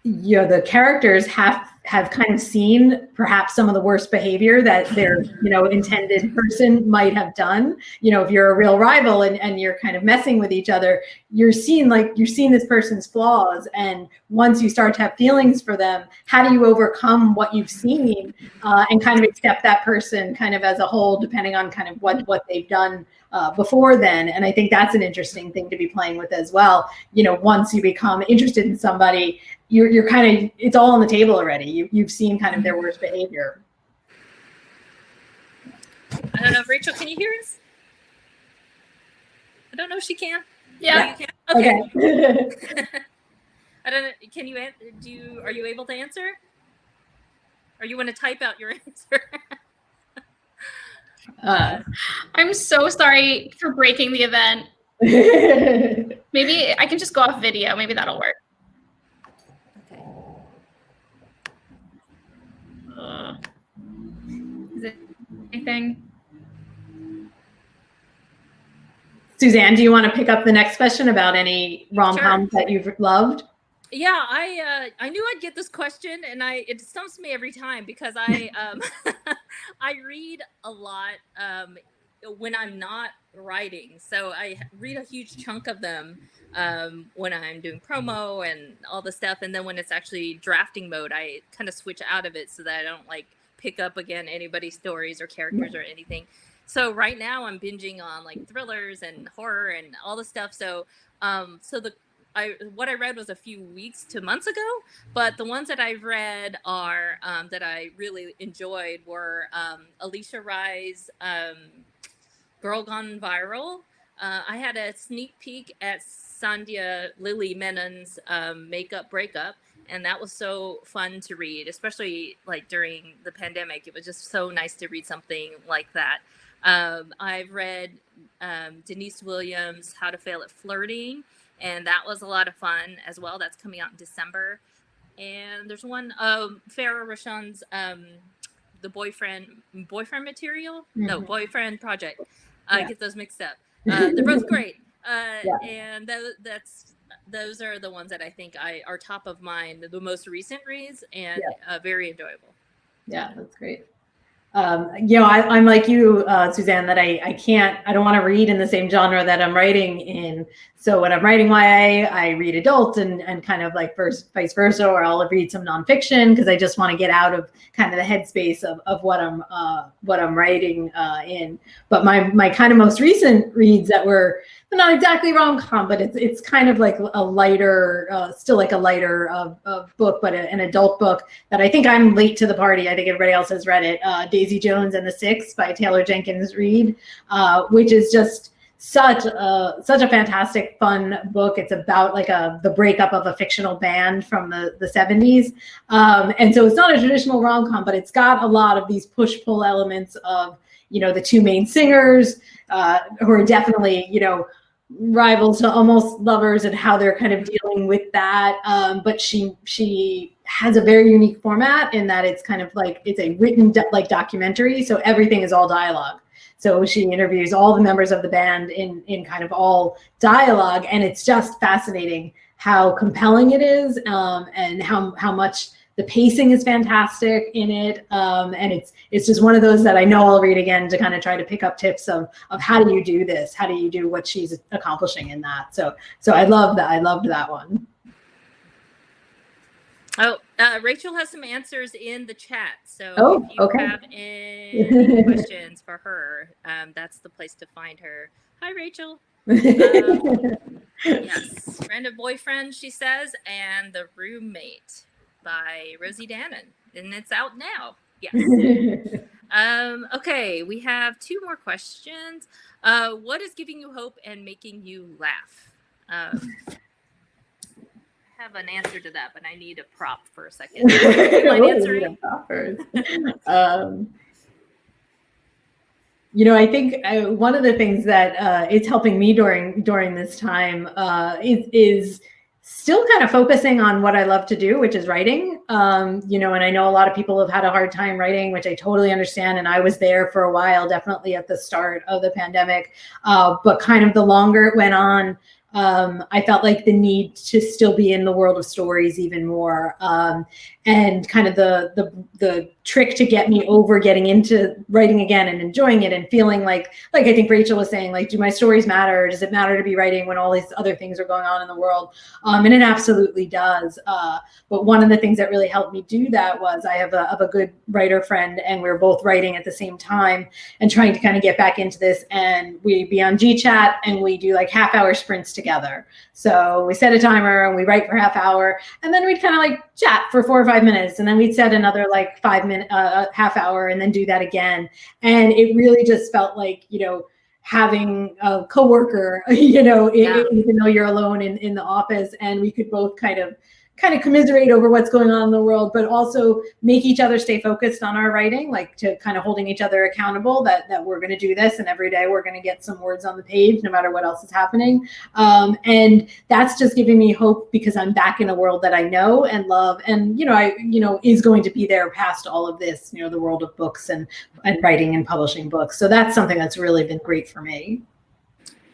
the characters have kind of seen perhaps some of the worst behavior that their, intended person might have done. If you're a real rival and you're kind of messing with each other, you're seeing this person's flaws. And once you start to have feelings for them, how do you overcome what you've seen and kind of accept that person kind of as a whole, depending on kind of what they've done before then. And I think that's an interesting thing to be playing with as well. Once you become interested in somebody, you're kind of, it's all on the table already. You've seen kind of their worst behavior. I don't know, Rachel, can you hear us? I don't know if she can. Yeah. No, you can? Okay. I don't know. Can you are you able to answer? Or you want to type out your answer? I'm so sorry for breaking the event. Maybe I can just go off video. Maybe that'll work. Okay. Is it anything? Suzanne, do you want to pick up the next question about any rom-coms that you've loved? Yeah, I knew I'd get this question, and it stumps me every time because I I read a lot when I'm not writing, so I read a huge chunk of them when I'm doing promo and all the stuff, and then when it's actually drafting mode, I kind of switch out of it so that I don't like pick up again anybody's stories or characters or anything. So right now I'm binging on like thrillers and horror and all the stuff. So What I read was a few weeks to months ago, but the ones that I've read are that I really enjoyed were Alicia Rye's Girl Gone Viral. I had a sneak peek at Sandhya Lily Menon's Makeup Breakup, and that was so fun to read, especially like during the pandemic. It was just so nice to read something like that. I've read Denise Williams' How to Fail at Flirting, and that was a lot of fun as well. That's coming out in December. And there's one Farah Rashan's the boyfriend material. No, boyfriend project. I get those mixed up. They're both great. And those are the ones that I think are top of mind, the most recent reads, and very enjoyable. Yeah, that's great. I'm like you, Suzanne, that I don't want to read in the same genre that I'm writing in. So when I'm writing YA, I read adult and kind of like vice versa, or I'll read some nonfiction because I just want to get out of kind of the headspace of what I'm writing in. But my kind of most recent reads that were not exactly rom-com, but it's kind of like a lighter, still like a lighter book, but an adult book that I think I'm late to the party. I think everybody else has read it. Daisy Jones and the Six by Taylor Jenkins Reid, which is just such a fantastic, fun book. It's about like the breakup of a fictional band from the 70s. And so it's not a traditional rom-com, but it's got a lot of these push-pull elements of, the two main singers who are definitely, rivals to almost lovers and how they're kind of dealing with that. But she has a very unique format in that it's kind of like it's a written like documentary. So everything is all dialogue. So she interviews all the members of the band in kind of all dialogue. And it's just fascinating how compelling it is and how much the pacing is fantastic in it. And it's just one of those that I know I'll read again to kind of try to pick up tips of how do you do this? How do you do what she's accomplishing in that? So I love that. I loved that one. Oh, Rachel has some answers in the chat. So if you have any questions for her, that's the place to find her. Hi, Rachel. Yes, Friend of Boyfriend, she says, and The Roommate by Rosie Dannon, and it's out now. Yes. Okay, we have two more questions. What is giving you hope and making you laugh? I have an answer to that, but I need a prop for a second. Do you mind answering? I think one of the things that is helping me during this time is still kind of focusing on what I love to do, which is writing. And I know a lot of people have had a hard time writing, which I totally understand. And I was there for a while, definitely at the start of the pandemic. But kind of the longer it went on, I felt like the need to still be in the world of stories even more. And kind of the trick to get me over getting into writing again and enjoying it and feeling like I think Rachel was saying, like, do my stories matter? Does it matter to be writing when all these other things are going on in the world? And it absolutely does. But one of the things that really helped me do that was I have a good writer friend, and we're both writing at the same time and trying to kind of get back into this. And we'd be on GChat and we do like half-hour sprints together. So we set a timer and we write for half hour, and then we'd kind of like chat for 4 or 5 minutes, and then we'd set another like 5 minute, half hour, and then do that again. And it really just felt like, having a coworker, even though you're alone in the office, and we could both kind of commiserate over what's going on in the world, but also make each other stay focused on our writing, like to kind of holding each other accountable that we're going to do this, and every day we're going to get some words on the page no matter what else is happening. And that's just giving me hope, because I'm back in a world that I know and love, and is going to be there past all of this, the world of books and writing and publishing books. So that's something that's really been great for me.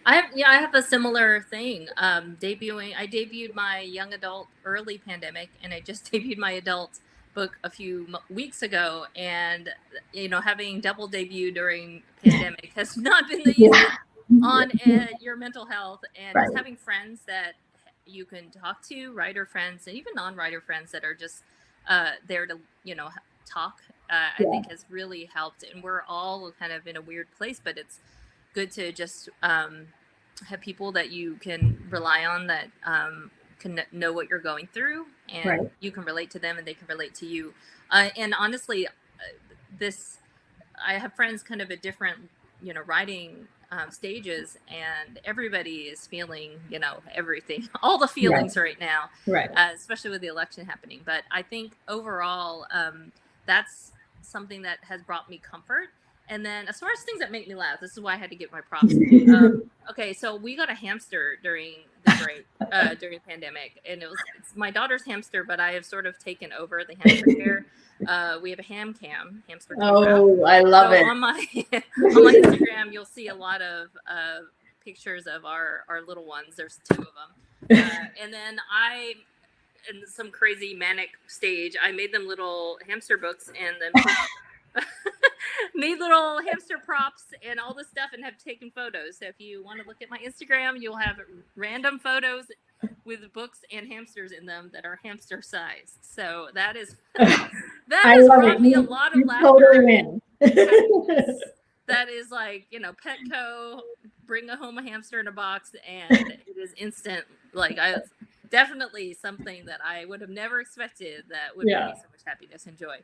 I have a similar thing. I debuted my young adult early pandemic, and I just debuted my adult book a few weeks ago. And having double debut during pandemic has not been the easiest on your mental health, and just having friends that you can talk to, writer friends and even non-writer friends that are just there to talk. I think has really helped, and we're all kind of in a weird place, but it's good to just have people that you can rely on that can know what you're going through, and Right. you can relate to them and they can relate to you. And honestly, I have friends kind of at different, writing stages, and everybody is feeling, everything, all the feelings right now, Right. Especially with the election happening. But I think overall, that's something that has brought me comfort. And then as far as things that make me laugh, this is why I had to get my props. Okay, so we got a hamster during the break, during the pandemic, and it's my daughter's hamster, but I have sort of taken over the hamster care. We have a hamster camera. Oh, I love it. On my Instagram, you'll see a lot of pictures of our little ones. There's 2 of them, and then in some crazy manic stage, I made them little hamster books and then made little hamster props and all this stuff, and have taken photos. So if you want to look at my Instagram, you'll have random photos with books and hamsters in them that are hamster size. So that has brought me a lot of laughter. Totally win. That is like, Petco, bring home a hamster in a box, and it is instant. Like, definitely something that I would have never expected that would bring me so much happiness and joy.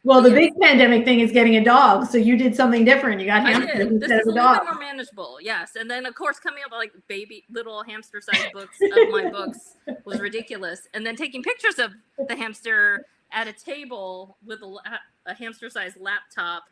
Well, the big pandemic thing is getting a dog. So you did something different. You got hamsters instead of a dog. This is a little bit more manageable. Yes. And then, of course, coming up with like baby little hamster sized books of my books was ridiculous. And then taking pictures of the hamster at a table with a hamster sized laptop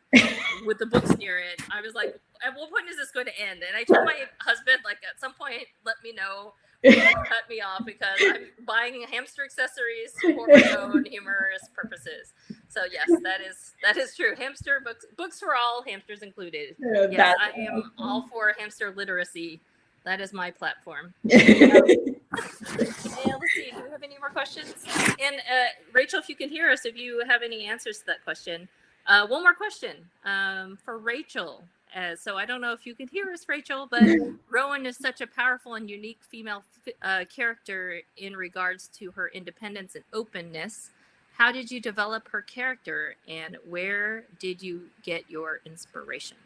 with the books near it. I was like, at what point is this going to end? And I told my husband, like, at some point, let me know. Cut me off, because I'm buying hamster accessories for my own humorous purposes. So yes, that is true. Hamster books for all, hamsters included. Yes, I am all for hamster literacy. That is my platform. And let's see, do we have any more questions? And Rachel, if you can hear us, if you have any answers to that question. One more question for Rachel. So I don't know if you can hear us, Rachel, but Rowan is such a powerful and unique female character in regards to her independence and openness. How did you develop her character, and where did you get your inspiration?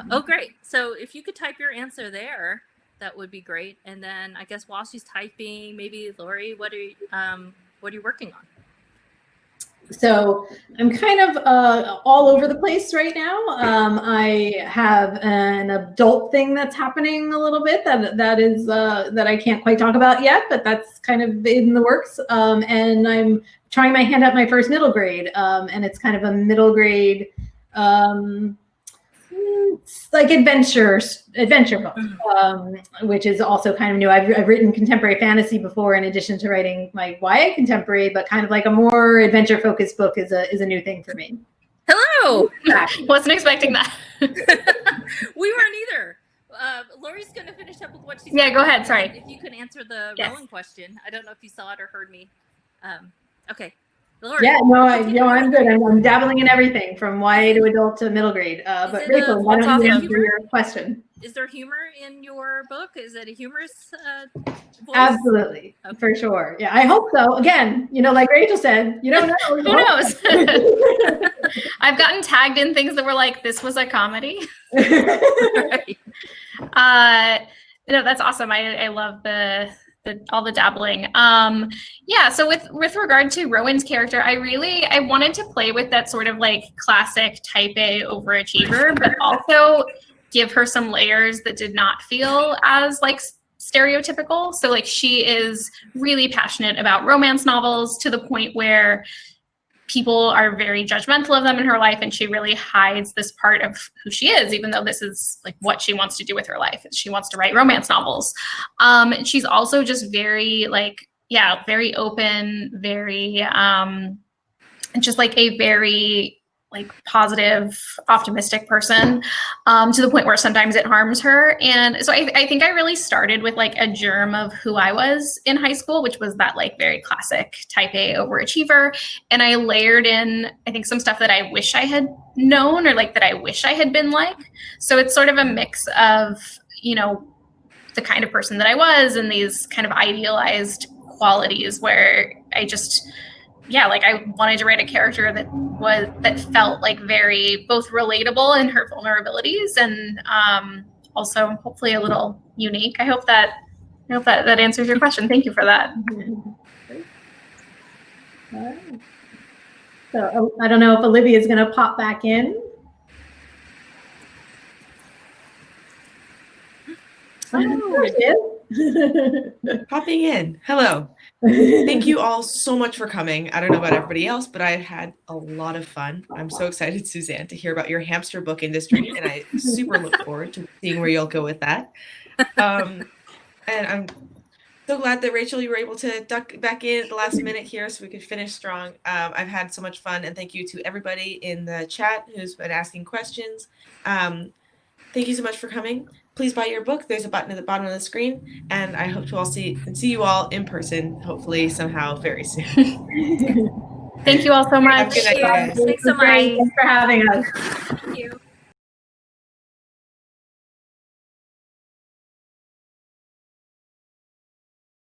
Oh, great. So if you could type your answer there, that would be great. And then I guess while she's typing, maybe Lori, what are you working on? So I'm kind of all over the place right now. I have an adult thing that's happening a little bit that I can't quite talk about yet, but that's kind of in the works. And I'm trying my hand at my first middle grade, and it's kind of a middle grade, like adventure book, which is also kind of new. I've written contemporary fantasy before, in addition to writing my YA contemporary, but kind of like a more adventure focused book is a new thing for me. Hello. Wasn't expecting that. We weren't either. Lori's going to finish up with what she's. Yeah, go ahead. Sorry. If you can answer the Rowan question. I don't know if you saw it or heard me. Okay. Lori, yeah, I'm good. I'm dabbling in everything from YA to adult to middle grade. But Rachel, why don't you answer your question? Is there humor in your book? Is it a humorous voice? Absolutely, for sure. Yeah, I hope so. Again, like Rachel said, you don't know. Who knows? I've gotten tagged in things that were like, this was a comedy. Right. That's awesome. I love all the dabbling. So with regard to Rowan's character, I wanted to play with that sort of like classic type A overachiever, but also give her some layers that did not feel as like stereotypical. So like she is really passionate about romance novels to the point where people are very judgmental of them in her life, and she really hides this part of who she is, even though this is like what she wants to do with her life. She wants to write romance novels. And she's also just very very open, very just like a very like positive, optimistic person, to the point where sometimes it harms her. And so I think I really started with like a germ of who I was in high school, which was that like very classic type A overachiever. And I layered in, I think, some stuff that I wish I had known, or like that I wish I had been like. So it's sort of a mix of, the kind of person that I was and these kind of idealized qualities where I just, I wanted to write a character that felt like very both relatable in her vulnerabilities and also hopefully a little unique. I hope that answers your question. Thank you for that. All right. So I don't know if Olivia is going to pop back in. Oh, there she is. Popping in. Hello. Thank you all so much for coming. I don't know about everybody else, but I've had a lot of fun. I'm so excited, Suzanne, to hear about your hamster book industry, and I super look forward to seeing where you'll go with that. And I'm so glad that, Rachel, you were able to duck back in at the last minute here so we could finish strong. I've had so much fun, and thank you to everybody in the chat who's been asking questions. Thank you so much for coming. Please buy your book. There's a button at the bottom of the screen, and I hope to all see you all in person, hopefully somehow very soon. Thank you all so much. Have a good night, guys. Thanks so much. Thanks for having us. Thank you.